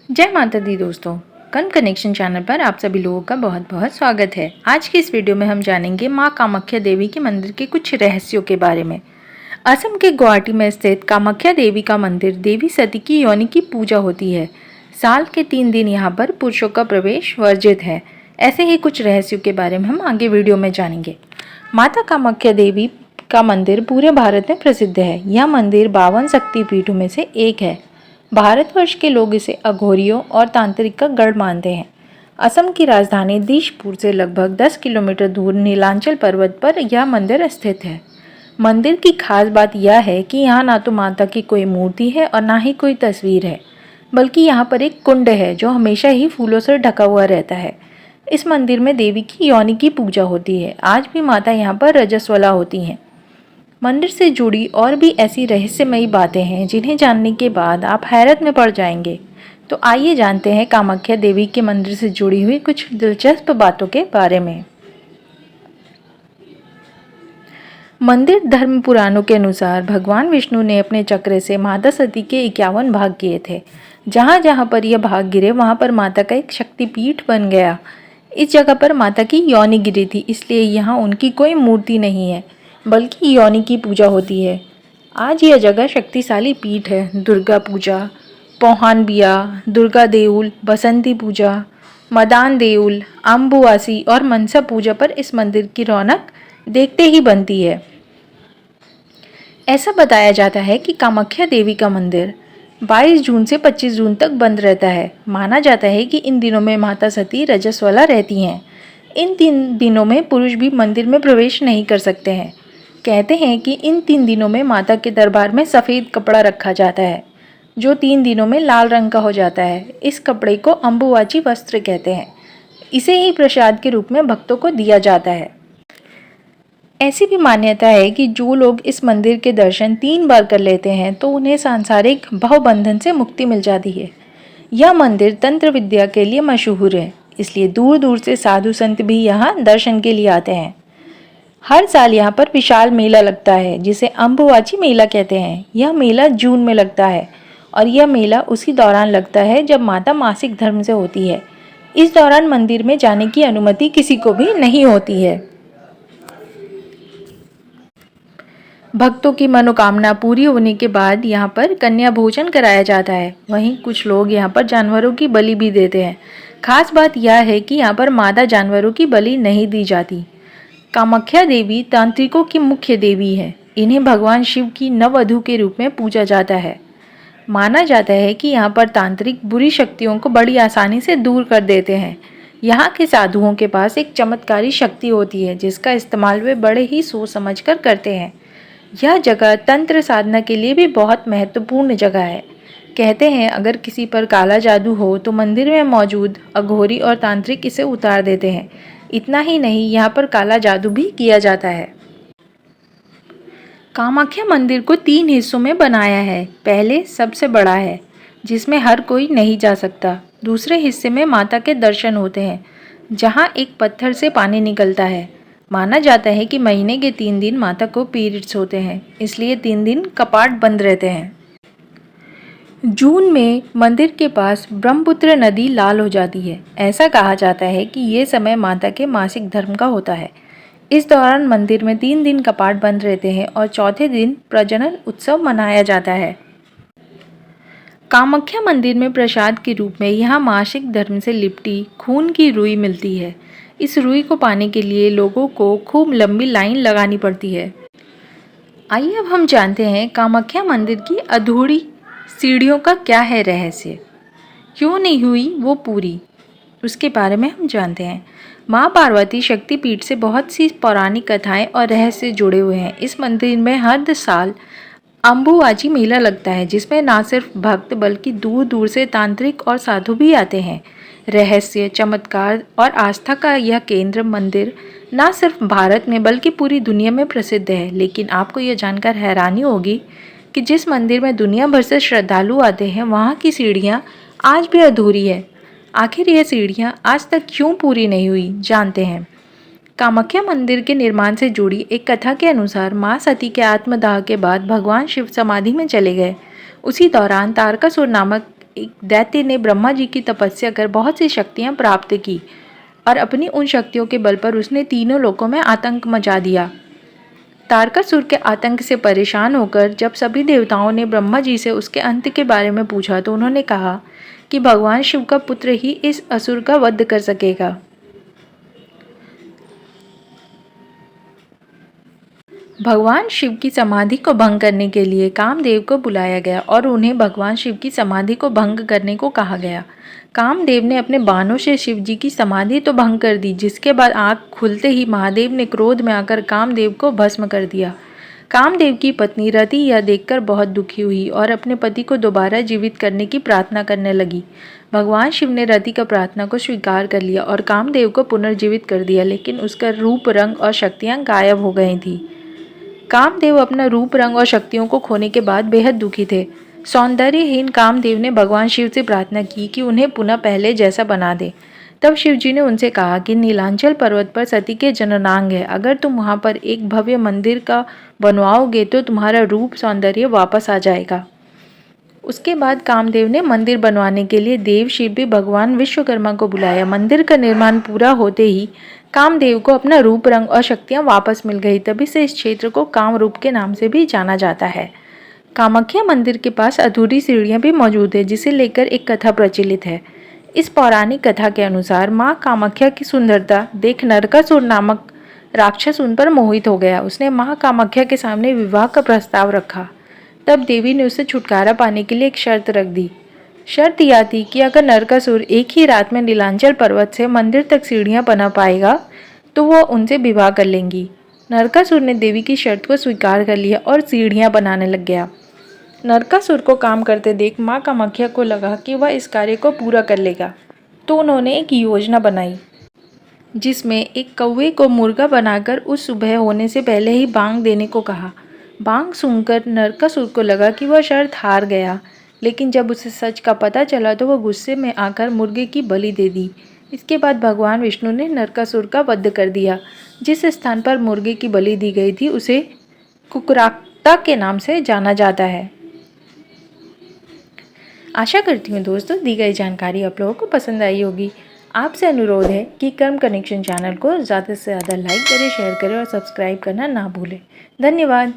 जय माता दी दोस्तों, कर्म कनेक्शन चैनल पर आप सभी लोगों का बहुत बहुत स्वागत है। आज की इस वीडियो में हम जानेंगे माँ कामाख्या देवी के मंदिर के कुछ रहस्यों के बारे में। असम के गुवाहाटी में स्थित कामाख्या देवी का मंदिर देवी सती की योनि की पूजा होती है। साल के 3 दिन यहाँ पर पुरुषों का प्रवेश वर्जित है। ऐसे ही कुछ रहस्यों के बारे में हम आगे वीडियो में जानेंगे। माता कामाख्या देवी का मंदिर पूरे भारत में प्रसिद्ध है। यह मंदिर 52 शक्तिपीठों में से एक है। भारतवर्ष के लोग इसे अघोरियों और तांत्रिक का गढ़ मानते हैं। असम की राजधानी दिशपुर से लगभग 10 किलोमीटर दूर नीलांचल पर्वत पर यह मंदिर स्थित है। मंदिर की खास बात यह है कि यहाँ ना तो माता की कोई मूर्ति है और ना ही कोई तस्वीर है, बल्कि यहाँ पर एक कुंड है जो हमेशा ही फूलों से ढका हुआ रहता है। इस मंदिर में देवी की योनि की पूजा होती है। आज भी माता यहाँ पर रजस्वला होती हैं। मंदिर से जुड़ी और भी ऐसी रहस्यमयी बातें हैं जिन्हें जानने के बाद आप हैरत में पड़ जाएंगे। तो आइए जानते हैं कामाख्या देवी के मंदिर से जुड़ी हुई कुछ दिलचस्प बातों के बारे में। मंदिर धर्म पुराणों के अनुसार भगवान विष्णु ने अपने चक्र से माता सती के 51 भाग किए थे। जहाँ जहाँ पर यह भाग गिरे वहाँ पर माता का एक शक्तिपीठ बन गया। इस जगह पर माता की योनि गिरी थी, इसलिए यहाँ उनकी कोई मूर्ति नहीं है, बल्कि योनि की पूजा होती है। आज यह जगह शक्तिशाली पीठ है। दुर्गा पूजा, पौहान-बिया, दुर्गा देउल, बसंती पूजा, मदान देउल, अम्बुवासी और मनसा पूजा पर इस मंदिर की रौनक देखते ही बनती है। ऐसा बताया जाता है कि कामाख्या देवी का मंदिर 22 जून से 25 जून तक बंद रहता है। माना जाता है कि इन दिनों में माता सती रजस्वला रहती हैं। इन 3 दिनों में पुरुष भी मंदिर में प्रवेश नहीं कर सकते हैं। कहते हैं कि इन 3 दिनों में माता के दरबार में सफ़ेद कपड़ा रखा जाता है, जो 3 दिनों में लाल रंग का हो जाता है। इस कपड़े को अम्बुवाची वस्त्र कहते हैं। इसे ही प्रसाद के रूप में भक्तों को दिया जाता है। ऐसी भी मान्यता है कि जो लोग इस मंदिर के दर्शन 3 बार कर लेते हैं तो उन्हें सांसारिक भवबंधन से मुक्ति मिल जाती है। यह मंदिर तंत्र विद्या के लिए मशहूर है, इसलिए दूर दूर से साधु संत भी यहाँ दर्शन के लिए आते हैं। हर साल यहाँ पर विशाल मेला लगता है, जिसे अम्बुवाची मेला कहते हैं। यह मेला जून में लगता है और यह मेला उसी दौरान लगता है जब माता मासिक धर्म से होती है। इस दौरान मंदिर में जाने की अनुमति किसी को भी नहीं होती है। भक्तों की मनोकामना पूरी होने के बाद यहाँ पर कन्या भोजन कराया जाता है। वहीं कुछ लोग यहाँ पर जानवरों की बलि भी देते हैं। खास बात यह है कि यहाँ पर मादा जानवरों की बलि नहीं दी जाती। कामाख्या देवी तांत्रिकों की मुख्य देवी है। इन्हें भगवान शिव की नववधू के रूप में पूजा जाता है। माना जाता है कि यहाँ पर तांत्रिक बुरी शक्तियों को बड़ी आसानी से दूर कर देते हैं। यहाँ के साधुओं के पास एक चमत्कारी शक्ति होती है, जिसका इस्तेमाल वे बड़े ही सोच समझ कर करते हैं। यह जगह तंत्र साधना के लिए भी बहुत महत्वपूर्ण जगह है। कहते हैं अगर किसी पर काला जादू हो तो मंदिर में मौजूद अघोरी और तांत्रिक इसे उतार देते हैं। इतना ही नहीं, यहाँ पर काला जादू भी किया जाता है। कामाख्या मंदिर को 3 हिस्सों में बनाया है। पहले सबसे बड़ा है, जिसमें हर कोई नहीं जा सकता। दूसरे हिस्से में माता के दर्शन होते हैं, जहाँ एक पत्थर से पानी निकलता है। माना जाता है कि महीने के 3 दिन माता को पीरियड्स होते हैं, इसलिए 3 दिन कपाट बंद रहते हैं। जून में मंदिर के पास ब्रह्मपुत्र नदी लाल हो जाती है। ऐसा कहा जाता है कि ये समय माता के मासिक धर्म का होता है। इस दौरान मंदिर में 3 दिन कपाट बंद रहते हैं और चौथे दिन प्रजनन उत्सव मनाया जाता है। कामाख्या मंदिर में प्रसाद के रूप में यहाँ मासिक धर्म से लिपटी खून की रुई मिलती है। इस रुई को पाने के लिए लोगों को खूब लंबी लाइन लगानी पड़ती है। आइए अब हम जानते हैं कामाख्या मंदिर की अधूरी सीढ़ियों का क्या है रहस्य, क्यों नहीं हुई वो पूरी, उसके बारे में हम जानते हैं। माँ पार्वती शक्तिपीठ से बहुत सी पौराणिक कथाएं और रहस्य जुड़े हुए हैं। इस मंदिर में हर साल अम्बुवाची मेला लगता है, जिसमें न सिर्फ भक्त बल्कि दूर दूर से तांत्रिक और साधु भी आते हैं। रहस्य, चमत्कार और आस्था का यह केंद्र मंदिर न सिर्फ भारत में बल्कि पूरी दुनिया में प्रसिद्ध है। लेकिन आपको यह जानकर हैरानी होगी कि जिस मंदिर में दुनिया भर से श्रद्धालु आते हैं, वहाँ की सीढ़ियाँ आज भी अधूरी है। आखिर यह सीढ़ियाँ आज तक क्यों पूरी नहीं हुई, जानते हैं। कामाख्या मंदिर के निर्माण से जुड़ी एक कथा के अनुसार माँ सती के आत्मदाह के बाद भगवान शिव समाधि में चले गए। उसी दौरान तारकासुर नामक एक दैत्य ने ब्रह्मा जी की तपस्या कर बहुत सी शक्तियाँ प्राप्त की और अपनी उन शक्तियों के बल पर उसने तीनों लोकों में आतंक मचा दिया। तारकासुर के आतंक से परेशान होकर जब सभी देवताओं ने ब्रह्मा जी से उसके अंत के बारे में पूछा तो उन्होंने कहा कि भगवान शिव का पुत्र ही इस असुर का वध कर सकेगा। भगवान शिव की समाधि को भंग करने के लिए कामदेव को बुलाया गया और उन्हें भगवान शिव की समाधि को भंग करने को कहा गया। कामदेव ने अपने बाणों से शिव जी की समाधि तो भंग कर दी, जिसके बाद आंख खुलते ही महादेव ने क्रोध में आकर कामदेव को भस्म कर दिया। कामदेव की पत्नी रति यह देखकर बहुत दुखी हुई और अपने पति को दोबारा जीवित करने की प्रार्थना करने लगी। भगवान शिव ने रति का प्रार्थना को स्वीकार कर लिया और कामदेव को पुनर्जीवित कर दिया, लेकिन उसका रूप, रंग और शक्तियाँ गायब हो गई थी। कामदेव अपना रूप, रंग और शक्तियों को खोने के बाद बेहद दुखी थे। सौंदर्यहीन कामदेव ने भगवान शिव से प्रार्थना की कि उन्हें पुनः पहले जैसा बना दे। तब शिव जी ने उनसे कहा कि नीलांचल पर्वत पर सती के जननांग है, अगर तुम वहां पर एक भव्य मंदिर का बनवाओगे तो तुम्हारा रूप, सौंदर्य वापस आ जाएगा। उसके बाद कामदेव ने मंदिर बनवाने के लिए देव शिल्पी भगवान विश्वकर्मा को बुलाया। मंदिर का निर्माण पूरा होते ही कामदेव को अपना रूप, रंग और शक्तियां वापस मिल गई। तभी से इस क्षेत्र को कामरूप के नाम से भी जाना जाता है। कामाख्या मंदिर के पास अधूरी सीढ़ियां भी मौजूद है, जिसे लेकर एक कथा प्रचलित है। इस पौराणिक कथा के अनुसार माँ कामाख्या की सुंदरता देख नरकासुर नामक राक्षस उन पर मोहित हो गया। उसने माँ कामाख्या के सामने विवाह का प्रस्ताव रखा। तब देवी ने उसे छुटकारा पाने के लिए एक शर्त रख दी। शर्त यह थी कि अगर नरकासुर एक ही रात में नीलांचल पर्वत से मंदिर तक सीढ़ियां बना पाएगा तो वह उनसे विवाह कर लेंगी। नरकासुर ने देवी की शर्त को स्वीकार कर लिया और सीढ़ियां बनाने लग गया। नरकासुर को काम करते देख माँ कामाख्या को लगा कि वह इस कार्य को पूरा कर लेगा, तो उन्होंने एक योजना बनाई जिसमें एक कौवे को मुर्गा बनाकर उस सुबह होने से पहले ही बांग देने को कहा। बांग सुनकर नरकासुर को लगा कि वह शर्त हार गया, लेकिन जब उसे सच का पता चला तो वह गुस्से में आकर मुर्गे की बलि दे दी। इसके बाद भगवान विष्णु ने नरकासुर का वध कर दिया। जिस स्थान पर मुर्गे की बलि दी गई थी उसे कुकराक्ता के नाम से जाना जाता है। आशा करती हूँ दोस्तों दी गई जानकारी आप लोगों को पसंद आई होगी। आपसे अनुरोध है कि कर्म कनेक्शन चैनल को ज़्यादा से ज़्यादा लाइक करें, शेयर करें और सब्सक्राइब करना ना भूलें। धन्यवाद।